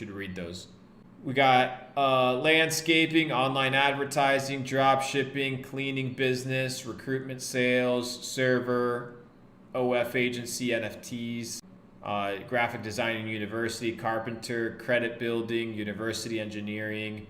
should read those. We got landscaping, online advertising, drop shipping, cleaning business, recruitment sales, server, OF agency, NFTs, graphic design and university, carpenter, credit building, university engineering,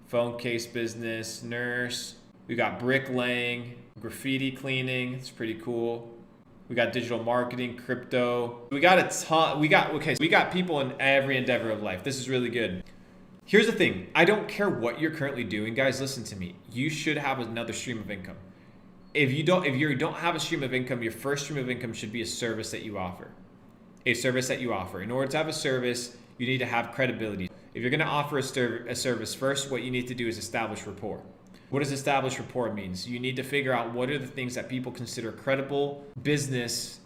phone case business, nurse. We got bricklaying, graffiti cleaning. It's pretty cool. We got digital marketing, crypto. We got a ton. We got people in every endeavor of life. This is really good. Here's the thing. I don't care what you're currently doing, guys. Listen to me. You should have another stream of income. If you don't have a stream of income, your first stream of income should be a service that you offer. A service that you offer. In order to have a service, you need to have credibility. If you're going to offer a service first, what you need to do is establish rapport. What does establish rapport means? You need to figure out what are the things that people consider credible business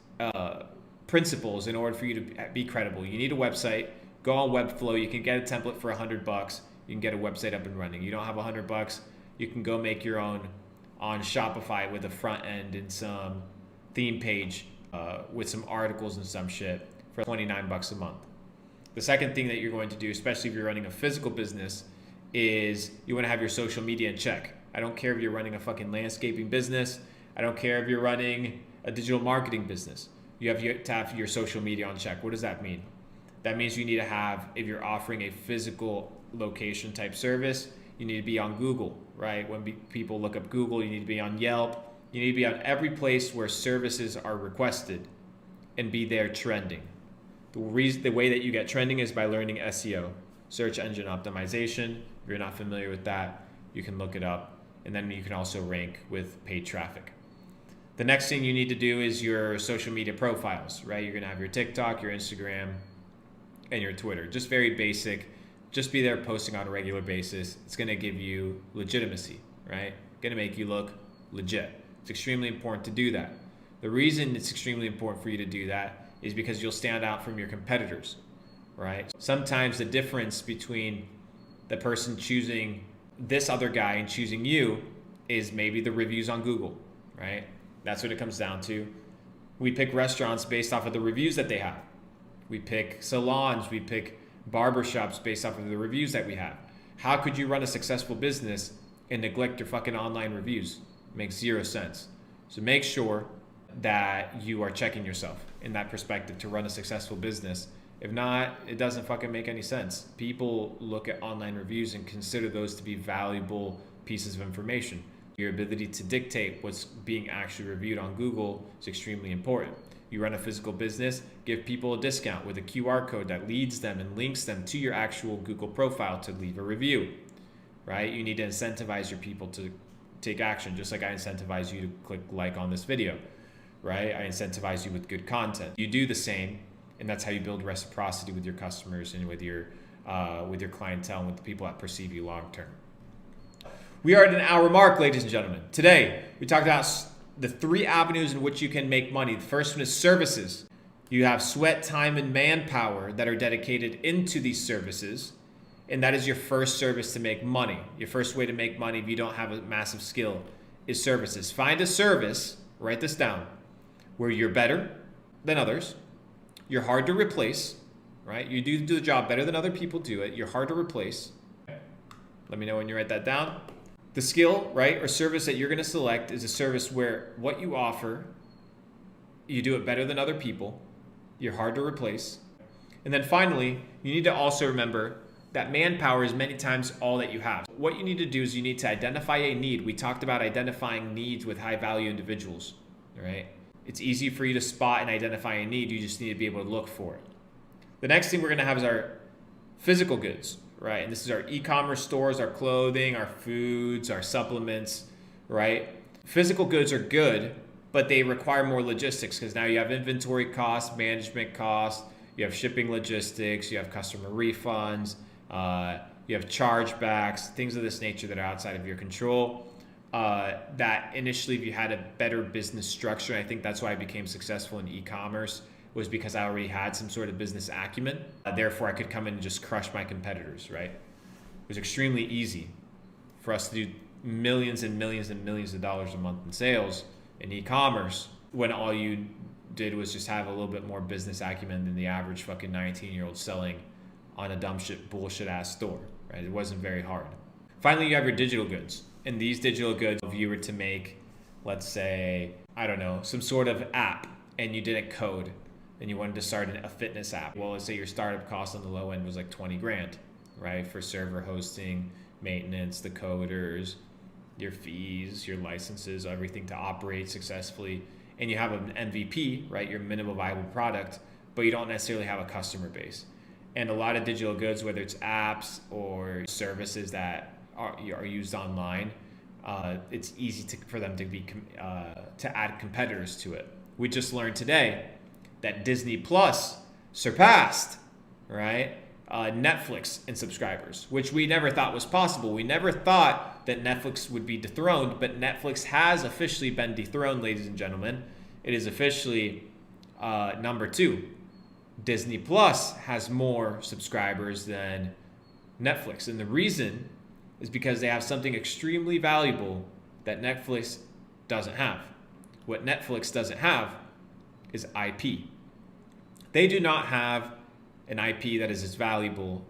principles in order for you to be credible. You need a website. Go on Webflow. You can get a template for $100. You can get a website up and running. You don't have $100. You can go make your own on Shopify with a front end and some theme page with some articles and some shit for $29 a month. The second thing that you're going to do, especially if you're running a physical business, is you want to have your social media in check. I don't care if you're running a fucking landscaping business. I don't care if you're running a digital marketing business. You have to have your social media on check. What does that mean? That means you need to have, if you're offering a physical location type service, you need to be on Google, right? When people look up Google, you need to be on Yelp. You need to be on every place where services are requested and be there trending. The way that you get trending is by learning SEO, search engine optimization. If you're not familiar with that, you can look it up. And then you can also rank with paid traffic. The next thing you need to do is your social media profiles, right? You're going to have your TikTok, your Instagram, and your Twitter. Just very basic. Just be there posting on a regular basis. It's going to give you legitimacy, right? Going to make you look legit. It's extremely important to do that. The reason it's extremely important for you to do that is because you'll stand out from your competitors, right? Sometimes the difference between the person choosing this other guy and choosing you is maybe the reviews on Google, right? That's what it comes down to. We pick restaurants based off of the reviews that they have. We pick salons, we pick barbershops based off of the reviews that we have. How could you run a successful business and neglect your fucking online reviews? It makes zero sense. So make sure that you are checking yourself in that perspective to run a successful business. If not, it doesn't fucking make any sense. People look at online reviews and consider those to be valuable pieces of information. Your ability to dictate what's being actually reviewed on Google is extremely important. You run a physical business, give people a discount with a QR code that leads them and links them to your actual Google profile to leave a review, right? You need to incentivize your people to take action, just like I incentivize you to click like on this video, right? I incentivize you with good content. You do the same, and that's how you build reciprocity with your customers and with your clientele and with the people that perceive you long term. We are at an hour mark, ladies and gentlemen. Today, we talked about the 3 avenues in which you can make money. The first one is services. You have sweat, time, and manpower that are dedicated into these services, and that is your first service to make money. Your first way to make money if you don't have a massive skill is services. Find a service, write this down, where you're better than others, you're hard to replace, right? You do the job better than other people do it, you're hard to replace. Let me know when you write that down. The skill, right, or service that you're going to select is a service where what you offer, you do it better than other people, you're hard to replace. And then finally, you need to also remember that manpower is many times all that you have. What you need to do is you need to identify a need. We talked about identifying needs with high value individuals, right? It's easy for you to spot and identify a need. You just need to be able to look for it. The next thing we're going to have is our physical goods, right? And this is our e-commerce stores, our clothing, our foods, our supplements, right? Physical goods are good, but they require more logistics because now you have inventory costs, management costs, you have shipping logistics, you have customer refunds, you have chargebacks, things of this nature that are outside of your control. That initially, if you had a better business structure, I think that's why I became successful in e-commerce, was because I already had some sort of business acumen. Therefore, I could come in and just crush my competitors, right? It was extremely easy for us to do millions and millions and millions of dollars a month in sales in e-commerce when all you did was just have a little bit more business acumen than the average fucking 19-year-old selling on a dumb shit, bullshit ass store, right? It wasn't very hard. Finally, you have your digital goods. And these digital goods, if you were to make, let's say, I don't know, some sort of app and you didn't code and you wanted to start a fitness app. Well, let's say your startup cost on the low end was like 20 grand, right? For server hosting, maintenance, the coders, your fees, your licenses, everything to operate successfully. And you have an MVP, right? Your minimum viable product, but you don't necessarily have a customer base. And a lot of digital goods, whether it's apps or services that are used online, it's easy for them to add competitors to it. We just learned today that Disney Plus surpassed, right, Netflix in subscribers, which we never thought was possible. We never thought that Netflix would be dethroned, but Netflix has officially been dethroned, ladies and gentlemen. It is officially number 2. Disney Plus has more subscribers than Netflix. And the reason is because they have something extremely valuable that Netflix doesn't have. What Netflix doesn't have is IP. They do not have an IP that is as valuable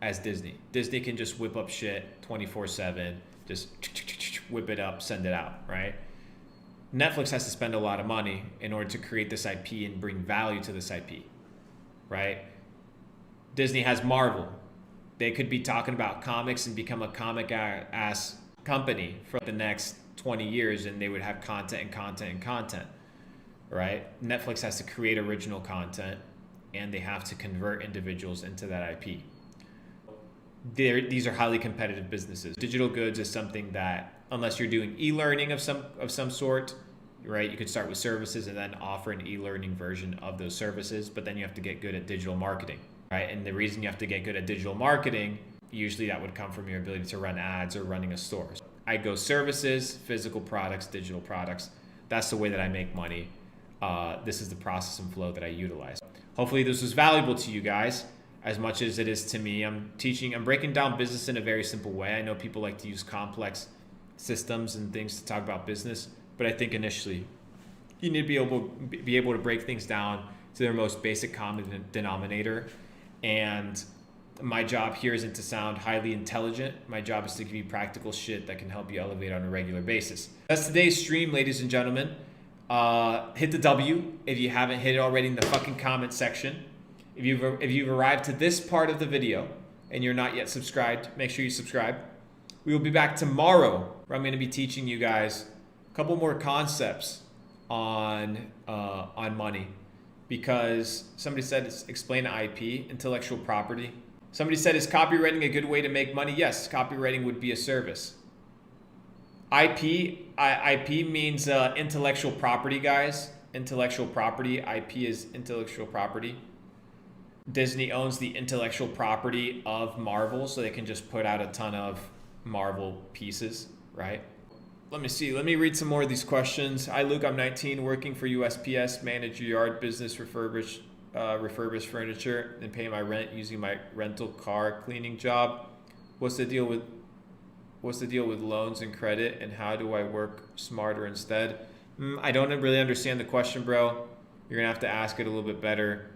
as Disney. Disney can just whip up shit 24/7, just whip it up, send it out, right? Netflix has to spend a lot of money in order to create this IP and bring value to this IP, right? Disney has Marvel. They could be talking about comics and become a comic ass company for the next 20 years, and they would have content and content and content, right? Netflix has to create original content, and they have to convert individuals into that IP. These are highly competitive businesses. Digital goods is something that, unless you're doing e-learning of some sort, right? You could start with services and then offer an e-learning version of those services, but then you have to get good at digital marketing, right? And the reason you have to get good at digital marketing, usually that would come from your ability to run ads or running a store. I go services, physical products, digital products. That's the way that I make money. This is the process and flow that I utilize. Hopefully this was valuable to you guys as much as it is to me. I'm breaking down business in a very simple way. I know people like to use complex systems and things to talk about business, but I think initially you need to be able to break things down to their most basic common denominator. And my job here isn't to sound highly intelligent. My job is to give you practical shit that can help you elevate on a regular basis. That's today's stream, ladies and gentlemen. Hit the W if you haven't hit it already in the fucking comment section. If you've arrived to this part of the video and you're not yet subscribed, make sure you subscribe. We will be back tomorrow where I'm going to be teaching you guys a couple more concepts on money, because somebody said explain IP, intellectual property. Somebody said, is copywriting a good way to make money? Yes, copywriting would be a service. IP means intellectual property, guys. Intellectual property. IP is intellectual property. Disney owns the intellectual property of Marvel, so they can just put out a ton of Marvel pieces, right? Let me see. Let me read some more of these questions. Hi, Luke. I'm 19, working for USPS, manage your yard business, refurbish furniture, and pay my rent using my rental car cleaning job. What's the deal with loans and credit, and how do I work smarter instead? I don't really understand the question, bro. You're gonna have to ask it a little bit better.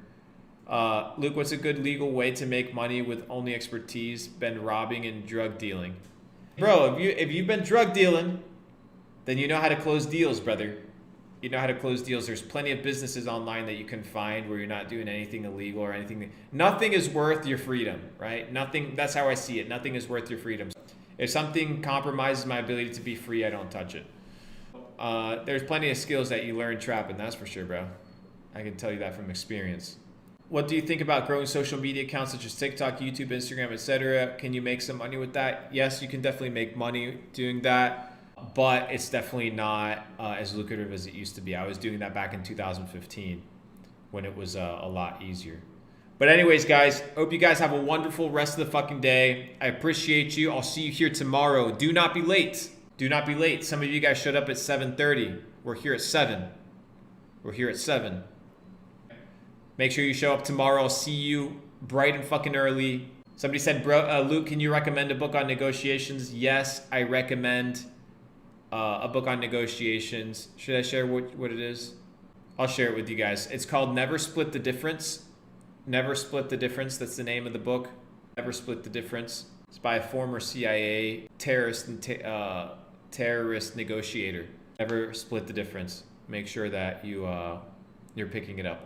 Luke, what's a good legal way to make money with only expertise been robbing and drug dealing? Bro, if you've been drug dealing, then you know how to close deals, brother. You know how to close deals. There's plenty of businesses online that you can find where you're not doing anything illegal or anything. Nothing is worth your freedom, right? Nothing. That's how I see it. Nothing is worth your freedom. If something compromises my ability to be free, I don't touch it. There's plenty of skills that you learn trapping, that's for sure, bro. I can tell you that from experience. What do you think about growing social media accounts such as TikTok, YouTube, Instagram, etc.? Can you make some money with that? Yes, you can definitely make money doing that, but it's definitely not as lucrative as it used to be. I was doing that back in 2015 when it was a lot easier. But anyways, guys, hope you guys have a wonderful rest of the fucking day. I appreciate you. I'll see you here tomorrow. Do not be late. Do not be late. Some of you guys showed up at 7:30. We're here at 7. We're here at 7. Make sure you show up tomorrow. I'll see you bright and fucking early. Somebody said, bro, Luke, can you recommend a book on negotiations? Yes, I recommend a book on negotiations. Should I share what it is? I'll share it with you guys. It's called Never Split the Difference. Never Split the Difference. That's the name of the book. Never Split the Difference. It's by a former CIA terrorist negotiator. Never Split the Difference. Make sure that you're picking it up.